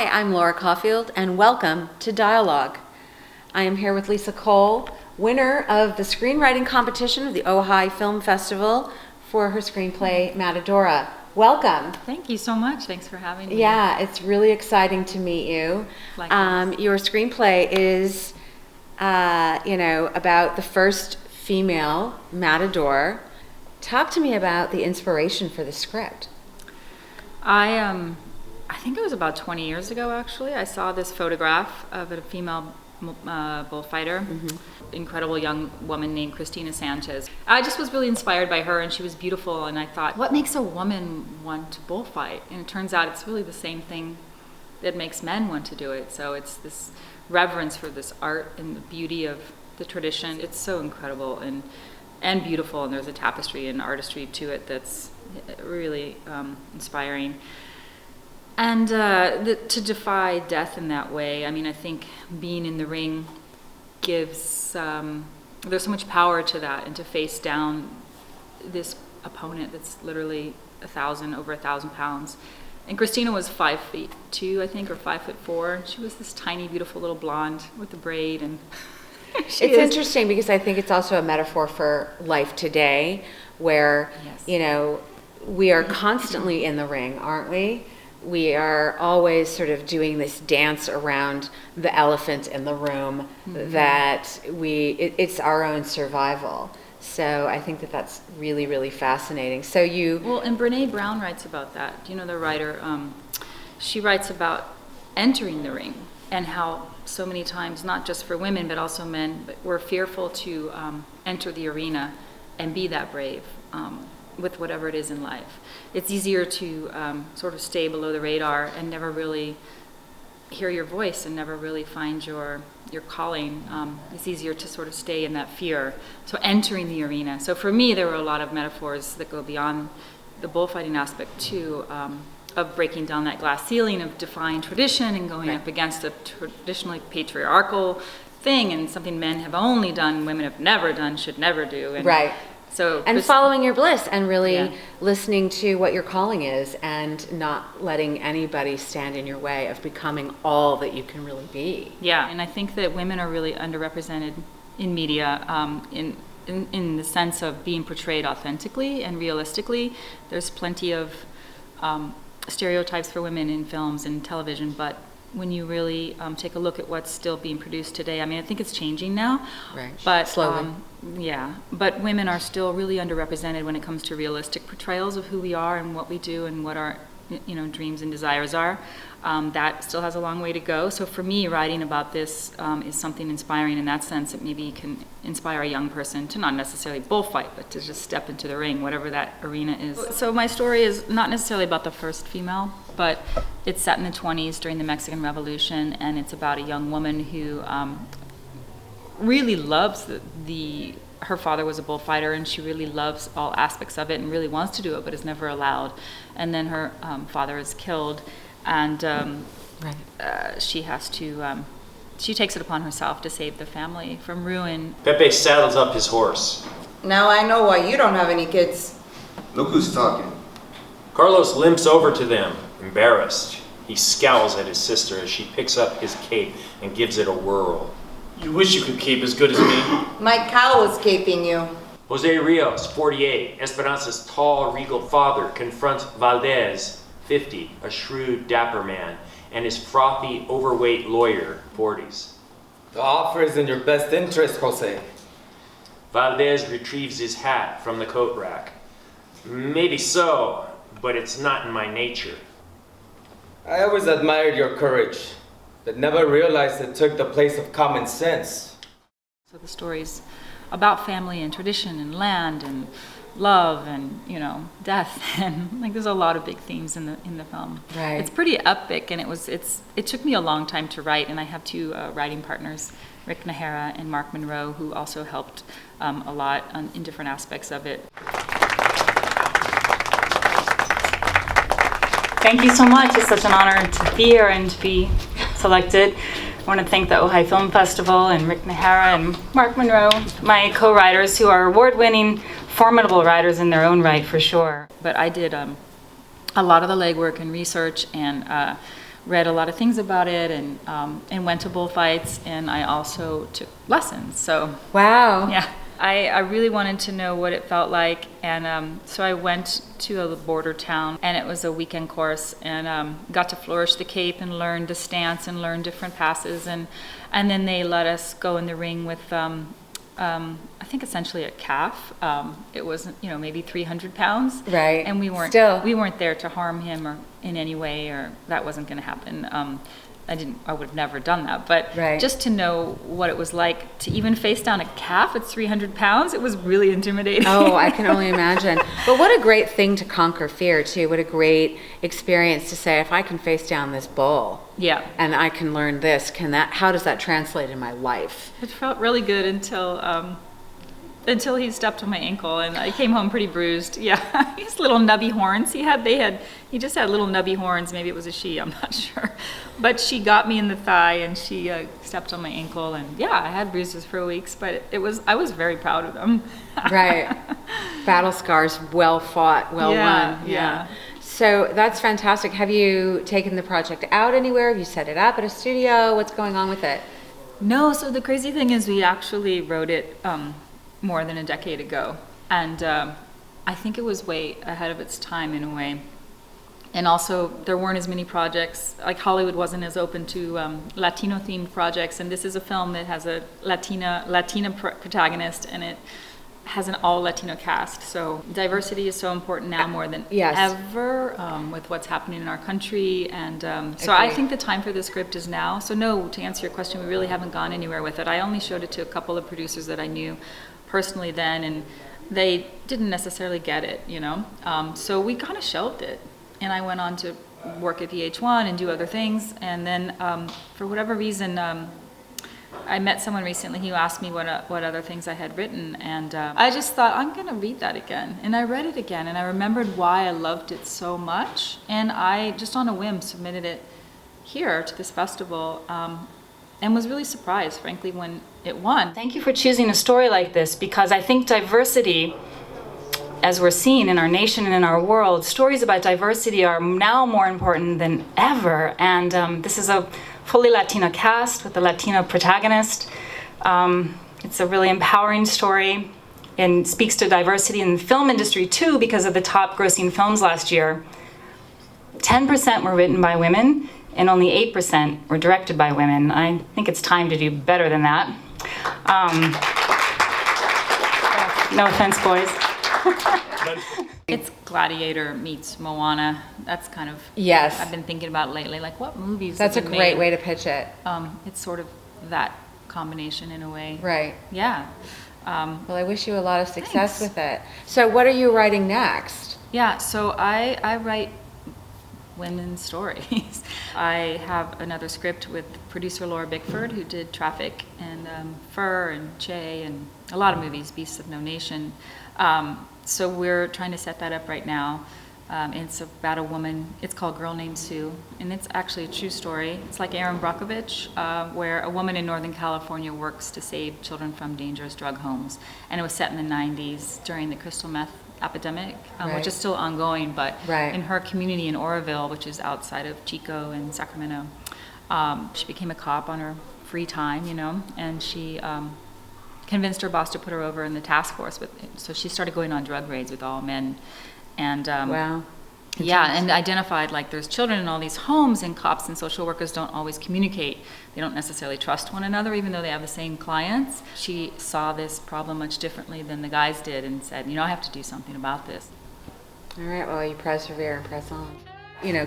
Hi, I'm Laura Caulfield, and welcome to Dialogue. I am here with Lisa Cole, winner of the screenwriting competition of the Ojai Film Festival for her screenplay Matadora. Welcome. Thank you so much. Thanks for having me. Yeah, it's really exciting to meet you. Your screenplay is, about the first female matador. Talk to me about the inspiration for the script. I think it was about 20 years ago, actually. I saw this photograph of a female bullfighter, incredible young woman named Christina Sanchez. I just was really inspired by her, and she was beautiful, and I thought, what makes a woman want to bullfight? And it turns out it's really the same thing that makes men want to do it. So it's this reverence for this art and the beauty of the tradition. It's so incredible and beautiful, and there's a tapestry and artistry to it that's really inspiring. And to defy death in that way, I think being in the ring gives, there's so much power to that, and to face down this opponent that's literally over 1,000 pounds. And Christina was 5'2", I think, or 5'4". She was this tiny, beautiful little blonde with a braid, and it's interesting because I think it's also a metaphor for life today, where, we are constantly in the ring, aren't we? We are always sort of doing this dance around the elephant in the room, that it's our own survival. So I think that's really, really fascinating. So and Brene Brown writes about that. Do you know the writer? She writes about entering the ring and how so many times, not just for women, but also men, but we're fearful to enter the arena and be that brave. With whatever it is in life. It's easier to sort of stay below the radar and never really hear your voice and never really find your calling. It's easier to sort of stay in that fear. So entering the arena. So for me, there were a lot of metaphors that go beyond the bullfighting aspect too, of breaking down that glass ceiling, of defying tradition and going up against a traditionally patriarchal thing, and something men have only done, women have never done, should never do. And So following your bliss and really listening to what your calling is, and not letting anybody stand in your way of becoming all that you can really be. Yeah, and I think that women are really underrepresented in media, in the sense of being portrayed authentically and realistically. There's plenty of stereotypes for women in films and television, but when you really take a look at what's still being produced today, I think it's changing now. Right. But slowly. But women are still really underrepresented when it comes to realistic portrayals of who we are and what we do and what our dreams and desires are. That still has a long way to go. So for me, writing about this is something inspiring in that sense, that maybe can inspire a young person to not necessarily bullfight, but to just step into the ring, whatever that arena is. So my story is not necessarily about the first female, but it's set in the 20s during the Mexican Revolution, and it's about a young woman who really loves her father was a bullfighter, and she really loves all aspects of it and really wants to do it, but is never allowed. And then her father is killed, and she has to, she takes it upon herself to save the family from ruin. Pepe saddles up his horse. Now I know why you don't have any kids. Look who's talking. Carlos limps over to them, embarrassed. He scowls at his sister as she picks up his cape and gives it a whirl. You wish you could cape as good as me. My cow was caping you. Jose Rios, 48, Esperanza's tall, regal father, confronts Valdez, 50, a shrewd, dapper man, and his frothy, overweight lawyer, 40s. The offer is in your best interest, Jose. Valdez retrieves his hat from the coat rack. Maybe so, but it's not in my nature. I always admired your courage, but never realized it took the place of common sense. So the story's about family and tradition and land and love and death, and there's a lot of big themes in the film. Right. It's pretty epic, and it took me a long time to write, and I have two writing partners, Rick Nahara and Mark Monroe, who also helped a lot in different aspects of it. Thank you so much. It's such an honor to be here and to be selected. I want to thank the Ojai Film Festival and Rick Nahara and Mark Monroe, my co-writers, who are award-winning, formidable writers in their own right, for sure. But I did a lot of the legwork and research and read a lot of things about it and went to bullfights, and I also took lessons. So Wow. yeah, I really wanted to know what it felt like, and so I went to a border town, and it was a weekend course, and got to flourish the cape and learn the stance and learn different passes, and then they let us go in the ring with I think essentially a calf. It was maybe 300 pounds, Right. And we weren't there to harm him or in any way, or that wasn't going to happen. I would have never done that, but Right. just to know what it was like to even face down a calf at 300 pounds, it was really intimidating. Oh, I can only imagine. But what a great thing to conquer fear, too. What a great experience to say, if I can face down this bull Yeah, and I can learn this, how does that translate in my life? it felt really good until he stepped on my ankle, and I came home pretty bruised. Yeah, his little nubby horns. He just had little nubby horns. Maybe it was a she, I'm not sure. But she got me in the thigh, and she stepped on my ankle, and yeah, I had bruises for weeks, but I was very proud of them. Right. Battle scars, well fought, well Yeah, won. yeah. So that's fantastic. Have you taken the project out anywhere? Have you set it up at a studio? What's going on with it? No, so the crazy thing is we actually wrote it more than a decade ago, and I think it was way ahead of its time in a way. And also, there weren't as many projects, like Hollywood wasn't as open to Latino-themed projects, and this is a film that has a Latina protagonist, and it has an all-Latino cast. So diversity is so important now more than Yes. ever with what's happening in our country, and so I Agreed. think the time for the script is now. So no, to answer your question, we really haven't gone anywhere with it. I only showed it to a couple of producers that I knew personally then, and they didn't necessarily get it, so we kind of shelved it. And I went on to work at VH1 and do other things. And then for whatever reason, I met someone recently who asked me what other things I had written. And I just thought, I'm going to read that again. And I read it again. And I remembered why I loved it so much. And I, just on a whim, submitted it here to this festival. And was really surprised, frankly, when it won. Thank you for choosing a story like this, because I think diversity, as we're seeing in our nation and in our world, stories about diversity are now more important than ever. And this is a fully Latino cast with a Latino protagonist. It's a really empowering story and speaks to diversity in the film industry too, because of the top grossing films last year. 10% were written by women and only 8% were directed by women. I think it's time to do better than that. No offense, boys. It's Gladiator meets Moana. That's kind of Yes. I've been thinking about lately. Like, what movies? That's a have been great made? way to pitch it. It's sort of that combination in a way. Right. Yeah. Well, I wish you a lot of success Thanks. with it. So what are you writing next? Yeah. So I write women's stories. I have another script with producer Laura Bickford, who did Traffic and Fur and Che and a lot of movies, Beasts of No Nation. So we're trying to set that up right now. It's about a woman, it's called Girl Named Sue, and it's actually a true story. It's like Erin Brockovich, where a woman in Northern California works to save children from dangerous drug homes. And it was set in the 90s during the crystal meth epidemic, Right. which is still ongoing, but Right. in her community in Oroville, which is outside of Chico and Sacramento, she became a cop on her free time, and she convinced her boss to put her over in the task force so she started going on drug raids with all men, and Wow. yeah, and identified like there's children in all these homes, and cops and social workers don't always communicate. They don't necessarily trust one another, even though they have the same clients. She saw this problem much differently than the guys did and said, I have to do something about this. All right, well, you persevere and press on.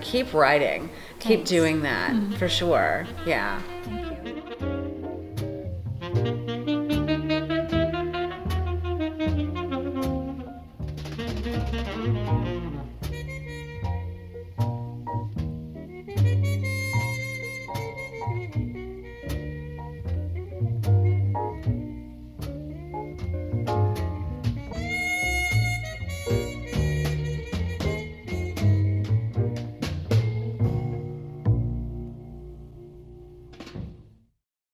Keep writing. Keep Thanks. doing that, for sure. Yeah. Thank you.